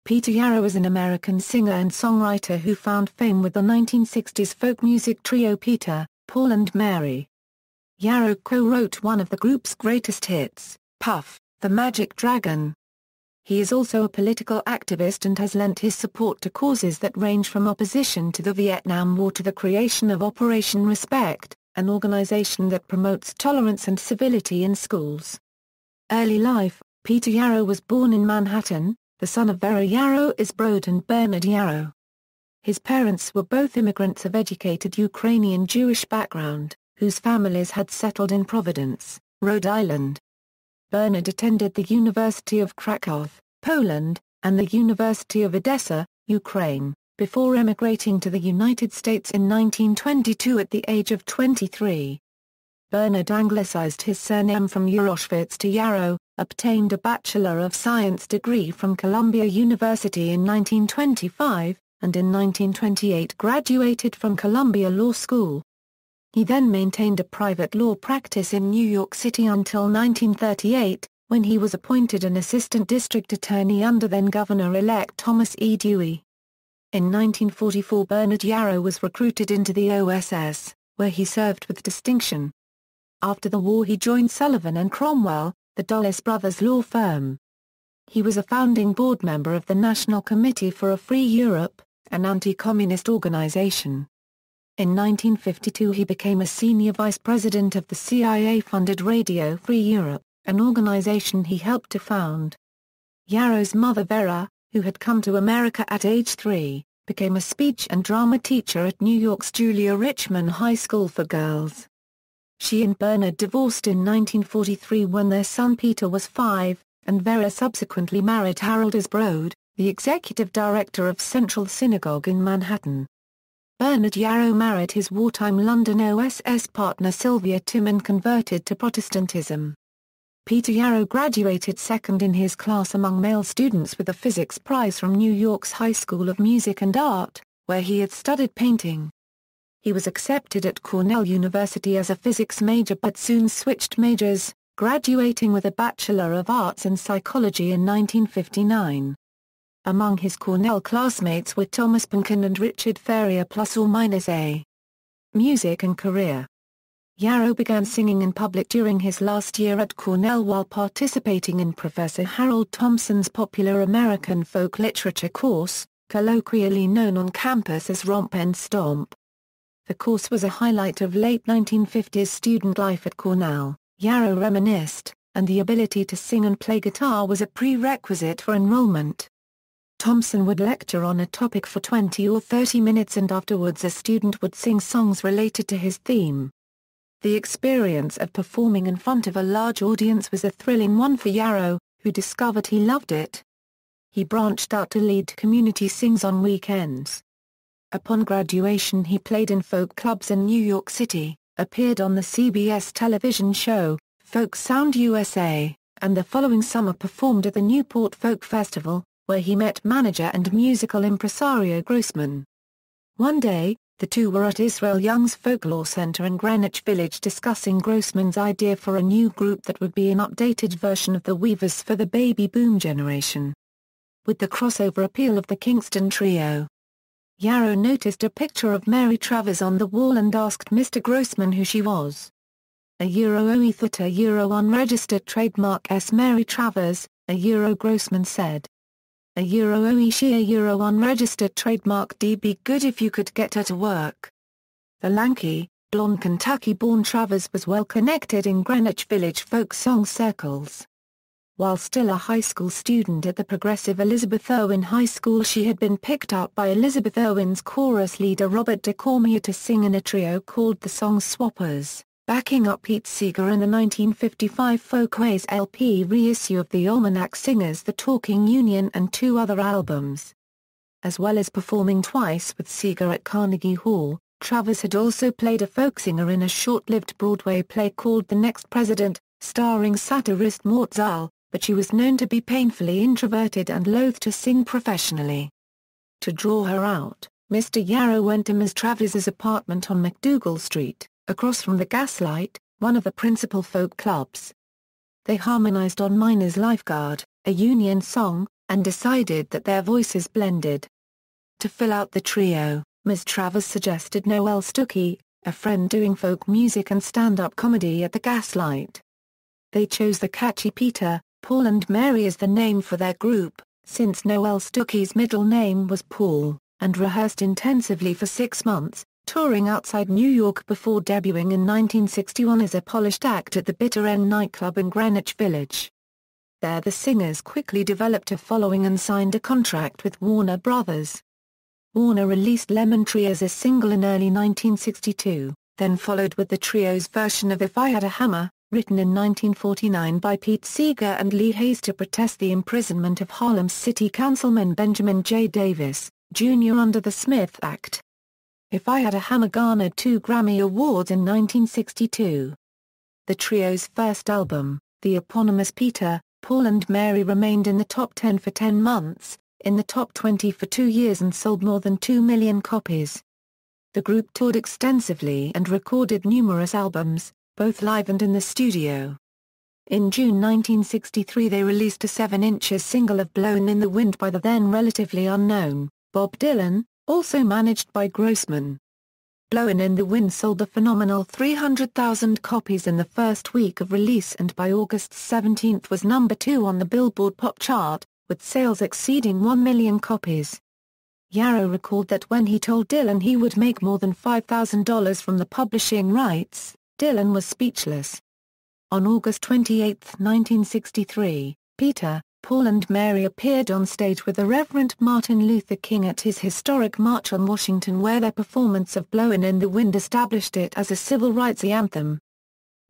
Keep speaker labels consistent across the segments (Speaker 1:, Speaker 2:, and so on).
Speaker 1: Peter Yarrow is an American singer and songwriter who found fame with the 1960s folk music trio Peter, Paul and Mary. Yarrow co-wrote one of the group's greatest hits, Puff, the Magic Dragon. He is also a political activist and has lent his support to causes that range from opposition to the Vietnam War to the creation of Operation Respect, an organization that promotes tolerance and civility in schools. Early life: Peter Yarrow was born in Manhattan, the son of Vera Yarrow Isbrod and Bernard Yarrow. His parents were both immigrants of educated Ukrainian Jewish background, whose families had settled in Providence, Rhode Island. Bernard attended the University of Krakow, Poland, and the University of Odessa, Ukraine, before emigrating to the United States in 1922 at the age of 23. Bernard anglicized his surname from Uroshevitz to Yarrow, obtained a Bachelor of Science degree from Columbia University in 1925, and in 1928 graduated from Columbia Law School. He then maintained a private law practice in New York City until 1938, when he was appointed an assistant district attorney under then-Governor-elect Thomas E. Dewey. In 1944 Bernard Yarrow was recruited into the OSS, where he served with distinction. After the war he joined Sullivan and Cromwell, the Dulles Brothers law firm. He was a founding board member of the National Committee for a Free Europe, an anti-communist organization. In 1952 he became a senior vice president of the CIA-funded Radio Free Europe, an organization he helped to found. Yarrow's mother Vera, who had come to America at age 3, became a speech and drama teacher at New York's Julia Richman High School for Girls. She and Bernard divorced in 1943 when their son Peter was 5, and Vera subsequently married Harold Isbrod, the executive director of Central Synagogue in Manhattan. Bernard Yarrow married his wartime London OSS partner Sylvia Tim and converted to Protestantism. Peter Yarrow graduated second in his class among male students with a physics prize from New York's High School of Music and Art, where he had studied painting. He was accepted at Cornell University as a physics major but soon switched majors, graduating with a Bachelor of Arts in Psychology in 1959. Among his Cornell classmates were Thomas Pynchon and Richard Ferrier +/- Music and career. Yarrow began singing in public during his last year at Cornell while participating in Professor Harold Thompson's popular American folk literature course, colloquially known on campus as Romp and Stomp. The course was a highlight of late 1950s student life at Cornell, Yarrow reminisced, and the ability to sing and play guitar was a prerequisite for enrollment. Thompson would lecture on a topic for 20 or 30 minutes and afterwards a student would sing songs related to his theme. The experience of performing in front of a large audience was a thrilling one for Yarrow, who discovered he loved it. He branched out to lead community sings on weekends. Upon graduation he played in folk clubs in New York City, appeared on the CBS television show, Folk Sound USA, and the following summer performed at the Newport Folk Festival, where he met manager and musical impresario Grossman. One day, the two were at Israel Young's Folklore Center in Greenwich Village discussing Grossman's idea for a new group that would be an updated version of the Weavers for the baby boom generation. With the crossover appeal of the Kingston Trio, Yarrow noticed a picture of Mary Travers on the wall and asked Mr. Grossman who she was. #OE Thought unregistered trademark S. Mary Travers, Grossman said. #OE she unregistered trademark D. Be good if you could get her to work. The lanky, blonde Kentucky-born Travers was well connected in Greenwich Village folk song circles. While still a high school student at the progressive Elizabeth Irwin High School she had been picked up by Elizabeth Irwin's chorus leader Robert DeCormier to sing in a trio called the Song Swappers, backing up Pete Seeger in the 1955 Folkways LP reissue of the Almanac Singers The Talking Union and 2 other albums. As well as performing twice with Seeger at Carnegie Hall, Travers had also played a folk singer in a short-lived Broadway play called The Next President, starring satirist Mort Sahl, but she was known to be painfully introverted and loath to sing professionally. To draw her out, Mr. Yarrow went to Ms. Travers's apartment on McDougal Street, across from the Gaslight, one of the principal folk clubs. They harmonized on Miner's Lifeguard, a Union song, and decided that their voices blended. To fill out the trio, Ms. Travers suggested Noel Stuckey, a friend doing folk music and stand-up comedy at the Gaslight. They chose the catchy Peter, Paul and Mary as the name for their group, since Noel Stuckey's middle name was Paul, and rehearsed intensively for 6 months, touring outside New York before debuting in 1961 as a polished act at the Bitter End nightclub in Greenwich Village. There the singers quickly developed a following and signed a contract with Warner Brothers. Warner released Lemon Tree as a single in early 1962, then followed with the trio's version of If I Had a Hammer, written in 1949 by Pete Seeger and Lee Hayes to protest the imprisonment of Harlem's city councilman Benjamin J. Davis, Jr. under the Smith Act. If I Had a Hammer garnered 2 Grammy Awards in 1962. The trio's first album, the eponymous Peter, Paul and Mary, remained in the top 10 for 10 months, in the top 20 for 2 years and sold more than 2 million copies. The group toured extensively and recorded numerous albums, both live and in the studio. In June 1963 they released a 7-inch single of Blowin' in the Wind by the then relatively unknown Bob Dylan, also managed by Grossman. Blowin' in the Wind sold a phenomenal 300,000 copies in the first week of release and by August 17 was number 2 on the Billboard Pop chart, with sales exceeding 1 million copies. Yarrow recalled that when he told Dylan he would make more than $5,000 from the publishing rights, Dylan was speechless. On August 28, 1963, Peter, Paul and Mary appeared on stage with the Reverend Martin Luther King at his historic March on Washington, where their performance of Blowin' in the Wind established it as a civil rights anthem.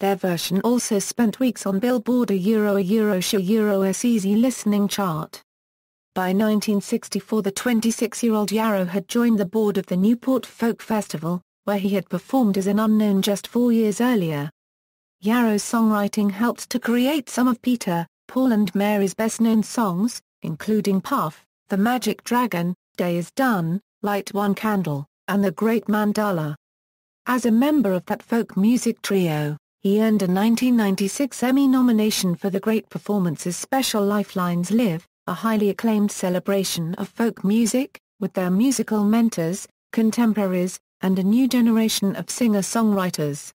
Speaker 1: Their version also spent weeks on Billboard Euro's easy listening chart. By 1964 the 26-year-old Yarrow had joined the board of the Newport Folk Festival, where he had performed as an unknown just 4 years earlier. Yarrow's songwriting helped to create some of Peter, Paul and Mary's best-known songs, including Puff, The Magic Dragon, Day Is Done, Light One Candle, and The Great Mandala. As a member of that folk music trio, he earned a 1996 Emmy nomination for the Great Performances special Lifelines Live, a highly acclaimed celebration of folk music, with their musical mentors, contemporaries, and a new generation of singer-songwriters.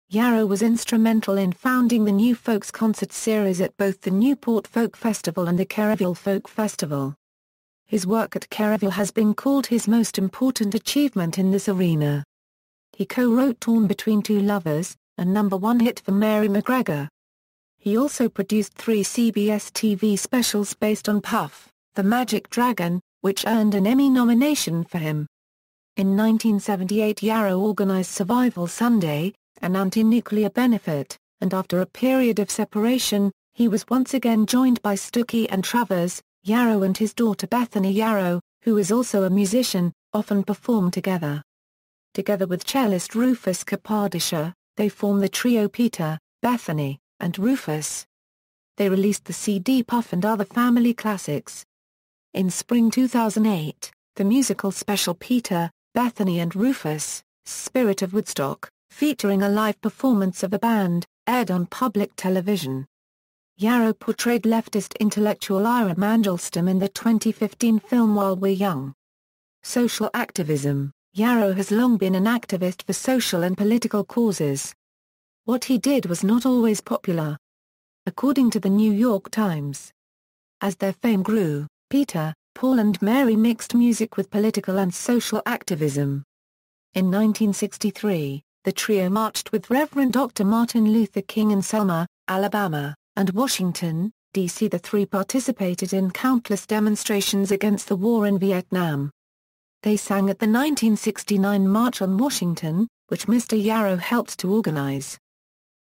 Speaker 1: Yarrow was instrumental in founding the New Folks concert series at both the Newport Folk Festival and the Kerrville Folk Festival. His work at Kerrville has been called his most important achievement in this arena. He co-wrote Torn Between Two Lovers, a #1 hit for Mary McGregor. He also produced 3 CBS TV specials based on Puff, The Magic Dragon, which earned an Emmy nomination for him. In 1978 Yarrow organized Survival Sunday, an anti-nuclear benefit, and after a period of separation, he was once again joined by Stuckey and Travers. Yarrow and his daughter Bethany Yarrow, who is also a musician, often perform together. Together with cellist Rufus Kapodisha, they form the trio Peter, Bethany, and Rufus. They released the CD Puff and Other Family Classics. In spring 2008, the musical special Peter, Bethany and Rufus, Spirit of Woodstock, featuring a live performance of the band, aired on public television. Yarrow portrayed leftist intellectual Ira Mandelstam in the 2015 film While We're Young. Social activism. Yarrow has long been an activist for social and political causes. What he did was not always popular. According to the New York Times. As their fame grew, Peter, Paul and Mary mixed music with political and social activism. In 1963, the trio marched with Reverend Dr. Martin Luther King in Selma, Alabama, and Washington, D.C. The three participated in countless demonstrations against the war in Vietnam. They sang at the 1969 March on Washington, which Mr. Yarrow helped to organize.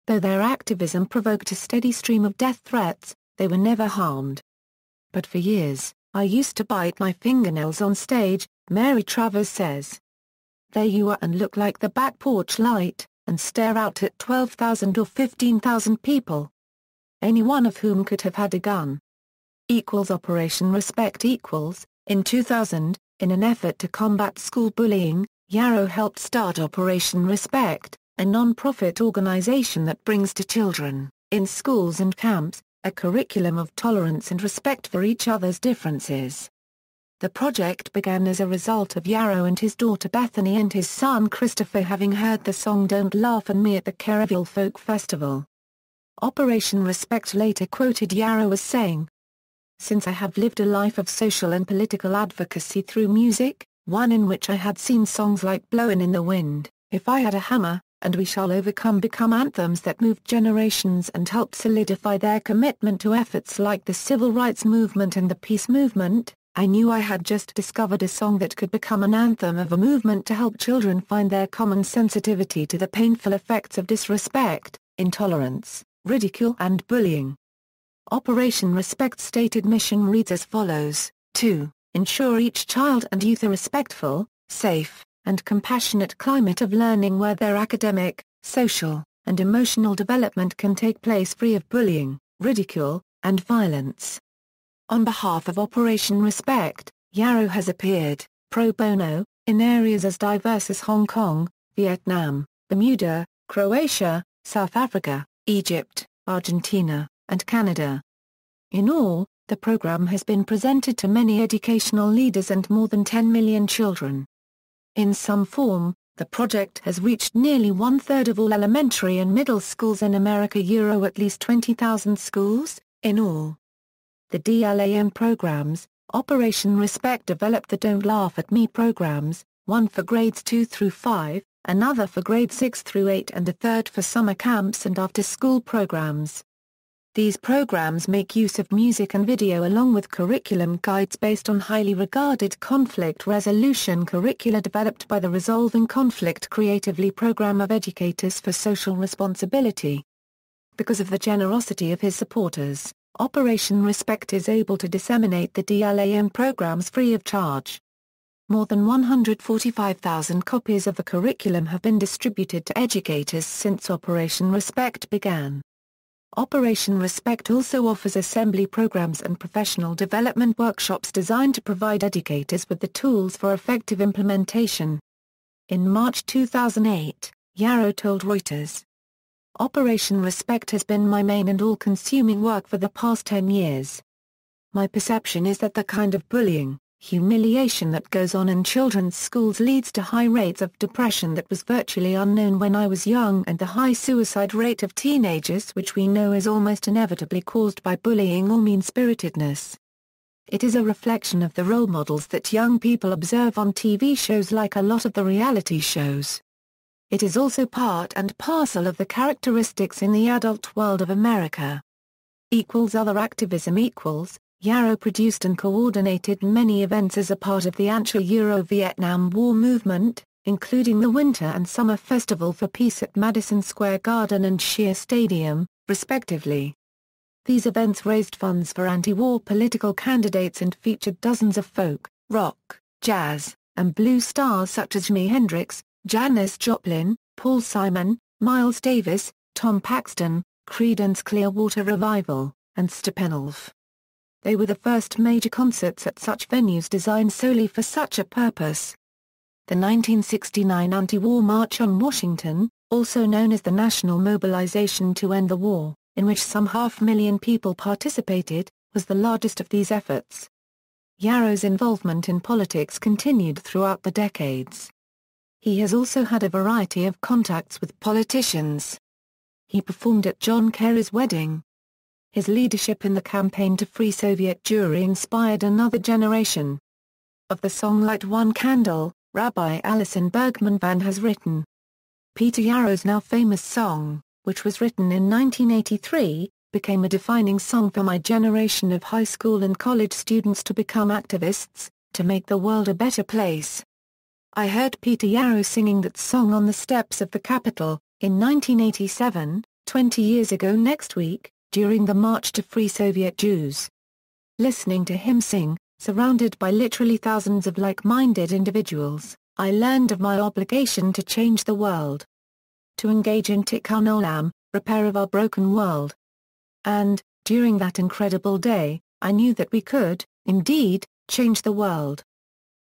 Speaker 1: Though their activism provoked a steady stream of death threats, they were never harmed. But for years, I used to bite my fingernails on stage, Mary Travers says. There you are and look like the back porch light, and stare out at 12,000 or 15,000 people. Any one of whom could have had a gun. Operation Respect equals, in 2000, in an effort to combat school bullying, Yarrow helped start Operation Respect, a non-profit organization that brings to children, in schools and camps, a curriculum of tolerance and respect for each other's differences. The project began as a result of Yarrow and his daughter Bethany and his son Christopher having heard the song Don't Laugh at Me at the Kerrville Folk Festival. Operation Respect later quoted Yarrow as saying, "Since I have lived a life of social and political advocacy through music, one in which I had seen songs like Blowin' in the Wind, If I Had a Hammer, and We Shall Overcome become anthems that moved generations and helped solidify their commitment to efforts like the civil rights movement and the peace movement, I knew I had just discovered a song that could become an anthem of a movement to help children find their common sensitivity to the painful effects of disrespect, intolerance, ridicule and bullying." Operation Respect's stated mission reads as follows: to ensure each child and youth a respectful, safe, and compassionate climate of learning where their academic, social, and emotional development can take place free of bullying, ridicule, and violence. On behalf of Operation Respect, Yarrow has appeared, pro bono, in areas as diverse as Hong Kong, Vietnam, Bermuda, Croatia, South Africa, Egypt, Argentina, and Canada. In all, the program has been presented to many educational leaders and more than 10 million children. In some form, the project has reached nearly one-third of all elementary and middle schools in America, at least 20,000 schools, in all. The DLAM programs, Operation Respect developed the Don't Laugh at Me programs, one for grades 2 through 5, another for grades 6 through 8 and a third for summer camps and after-school programs. These programs make use of music and video along with curriculum guides based on highly regarded conflict resolution curricula developed by the Resolving Conflict Creatively program of Educators for Social Responsibility. Because of the generosity of his supporters, Operation Respect is able to disseminate the DLAM programs free of charge. More than 145,000 copies of the curriculum have been distributed to educators since Operation Respect began. Operation Respect also offers assembly programs and professional development workshops designed to provide educators with the tools for effective implementation. In March 2008, Yarrow told Reuters, "Operation Respect has been my main and all-consuming work for the past 10 years. My perception is that the kind of bullying, humiliation that goes on in children's schools leads to high rates of depression that was virtually unknown when I was young and the high suicide rate of teenagers which we know is almost inevitably caused by bullying or mean-spiritedness. It is a reflection of the role models that young people observe on TV shows like a lot of the reality shows. It is also part and parcel of the characteristics in the adult world of America." Other activism Yarrow produced and coordinated many events as a part of the anti-Euro-Vietnam War movement, including the Winter and Summer Festival for Peace at Madison Square Garden and Shea Stadium, respectively. These events raised funds for anti-war political candidates and featured dozens of folk, rock, jazz, and blues stars such as Jimi Hendrix, Janis Joplin, Paul Simon, Miles Davis, Tom Paxton, Creedence Clearwater Revival, and Steppenwolf. They were the first major concerts at such venues designed solely for such a purpose. The 1969 Anti-War March on Washington, also known as the National Mobilization to End the War, in which some 500,000 people participated, was the largest of these efforts. Yarrow's involvement in politics continued throughout the decades. He has also had a variety of contacts with politicians. He performed at John Kerry's wedding. His leadership in the campaign to free Soviet Jewry inspired another generation. Of the song Light One Candle, Rabbi Alison Bergman Band has written. Peter Yarrow's now famous song, which was written in 1983, became a defining song for my generation of high school and college students to become activists, to make the world a better place. I heard Peter Yarrow singing that song on the steps of the Capitol, in 1987, 20 years ago next week, during the March to Free Soviet Jews. Listening to him sing, surrounded by literally thousands of like-minded individuals, I learned of my obligation to change the world. To engage in Tikkun Olam, repair of our broken world. And, during that incredible day, I knew that we could, indeed, change the world.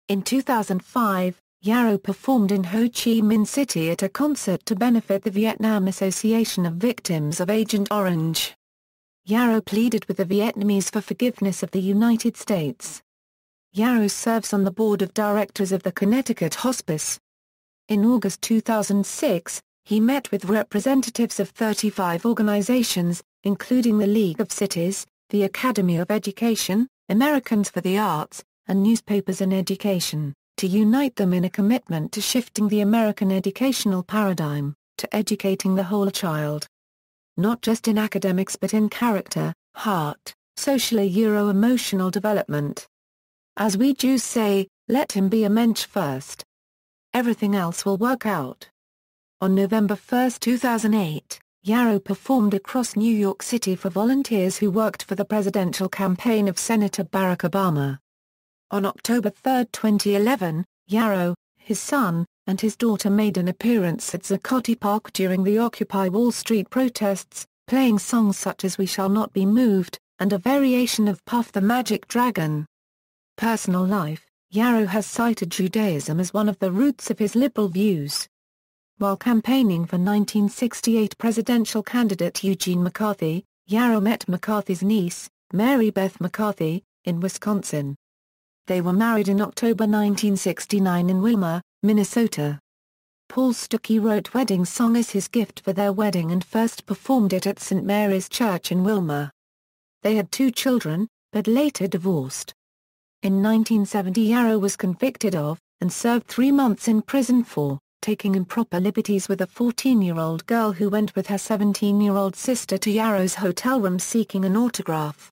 Speaker 1: In 2005, Yarrow performed in Ho Chi Minh City at a concert to benefit the Vietnam Association of Victims of Agent Orange. Yarrow pleaded with the Vietnamese for forgiveness of the United States. Yarrow serves on the board of directors of the Connecticut Hospice. In August 2006, he met with representatives of 35 organizations, including the League of Cities, the Academy of Education, Americans for the Arts, and Newspapers in Education, to unite them in a commitment to shifting the American educational paradigm, to educating the whole child. Not just in academics but in character, heart, social and emotional development. As we Jews say, let him be a mensch first. Everything else will work out. On November 1, 2008, Yarrow performed across New York City for volunteers who worked for the presidential campaign of Senator Barack Obama. On October 3, 2011, Yarrow, his son, and his daughter made an appearance at Zuccotti Park during the Occupy Wall Street protests, playing songs such as We Shall Not Be Moved, and a variation of Puff the Magic Dragon. Personal life: Yarrow has cited Judaism as one of the roots of his liberal views. While campaigning for 1968 presidential candidate Eugene McCarthy, Yarrow met McCarthy's niece, Mary Beth McCarthy, in Wisconsin. They were married in October 1969 in Wilmer, Minnesota. Paul Stuckey wrote Wedding Song as his gift for their wedding and first performed it at St. Mary's Church in Wilmer. They had 2 children, but later divorced. In 1970 Yarrow was convicted of, and served 3 months in prison for, taking improper liberties with a 14-year-old girl who went with her 17-year-old sister to Yarrow's hotel room seeking an autograph.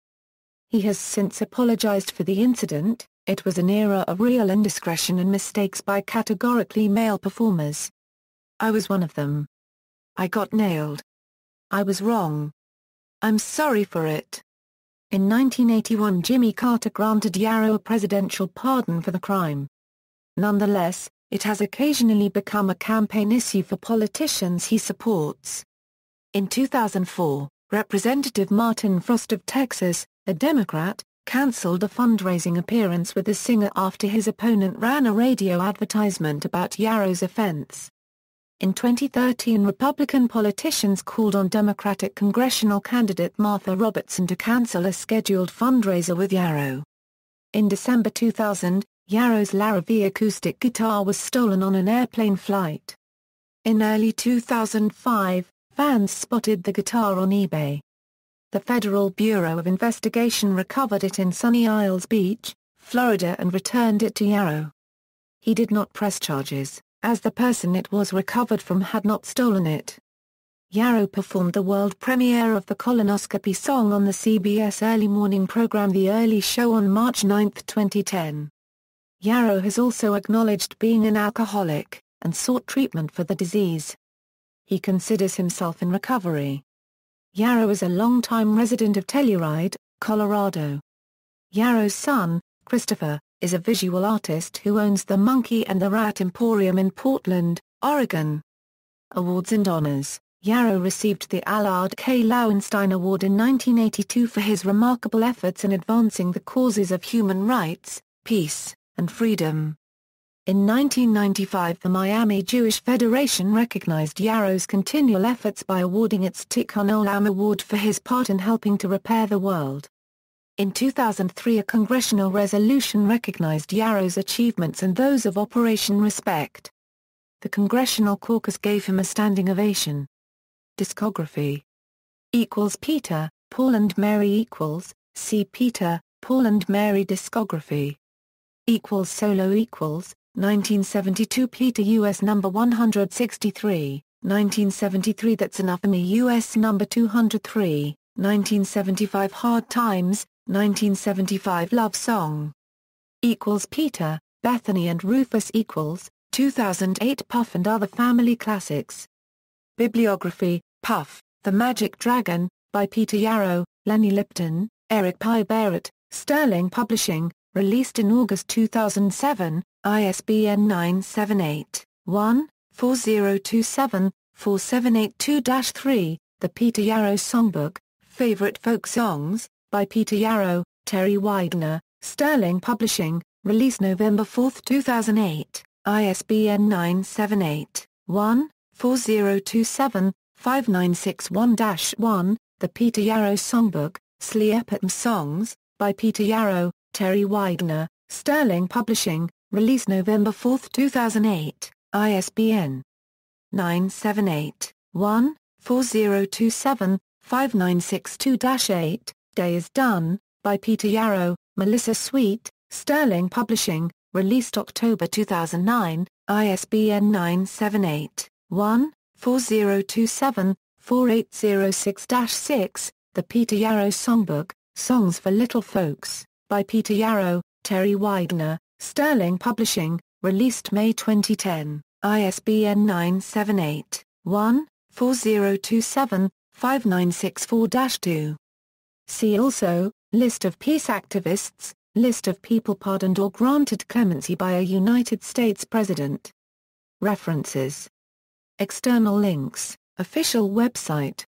Speaker 1: He has since apologized for the incident. It was an era of real indiscretion and mistakes by categorically male performers. I was one of them. I got nailed. I was wrong. I'm sorry for it. In 1981 Jimmy Carter granted Yarrow a presidential pardon for the crime. Nonetheless, it has occasionally become a campaign issue for politicians he supports. In 2004, Representative Martin Frost of Texas, a Democrat, canceled a fundraising appearance with the singer after his opponent ran a radio advertisement about Yarrow's offense. In 2013 Republican politicians called on Democratic congressional candidate Martha Robertson to cancel a scheduled fundraiser with Yarrow. In December 2000, Yarrow's Larrivee acoustic guitar was stolen on an airplane flight. In early 2005, fans spotted the guitar on eBay. The Federal Bureau of Investigation recovered it in Sunny Isles Beach, Florida and returned it to Yarrow. He did not press charges, as the person it was recovered from had not stolen it. Yarrow performed the world premiere of the colonoscopy song on the CBS early morning program The Early Show on March 9, 2010. Yarrow has also acknowledged being an alcoholic, and sought treatment for the disease. He considers himself in recovery. Yarrow is a longtime resident of Telluride, Colorado. Yarrow's son, Christopher, is a visual artist who owns the Monkey and the Rat Emporium in Portland, Oregon. Awards and honors: Yarrow received the Allard K. Lowenstein Award in 1982 for his remarkable efforts in advancing the causes of human rights, peace, and freedom. In 1995 the Miami Jewish Federation recognized Yarrow's continual efforts by awarding its Tikkun Olam Award for his part in helping to repair the world. In 2003 a congressional resolution recognized Yarrow's achievements and those of Operation Respect. The Congressional Caucus gave him a standing ovation. Discography = Peter, Paul and Mary = see Peter, Paul and Mary discography. Solo = 1972 Peter US number 163, 1973 That's Enough for Me US number 203, 1975 Hard Times, 1975 Love Song. Peter, Bethany and Rufus 2008 Puff and Other Family Classics. Bibliography: Puff, The Magic Dragon, by Peter Yarrow, Lenny Lipton, Eric Pye Barrett, Sterling Publishing, released in August 2007, ISBN 978-1-4027-4782-3, The Peter Yarrow Songbook, Favorite Folk Songs, by Peter Yarrow, Terry Widener, Sterling Publishing, released November 4, 2008, ISBN 978-1-4027-5961-1, The Peter Yarrow Songbook, Sleepotm Songs, by Peter Yarrow, Terry Widener, Sterling Publishing, released November 4, 2008, ISBN 978-1-4027-5962-8, Day is Done, by Peter Yarrow, Melissa Sweet, Sterling Publishing, released October 2009, ISBN 978-1-4027-4806-6, The Peter Yarrow Songbook, Songs for Little Folks, by Peter Yarrow, Terry Widener, Sterling Publishing, released May 2010, ISBN 978-1-4027-5964-2. See also, List of peace activists, List of people pardoned or granted clemency by a United States President. References. External links, official website.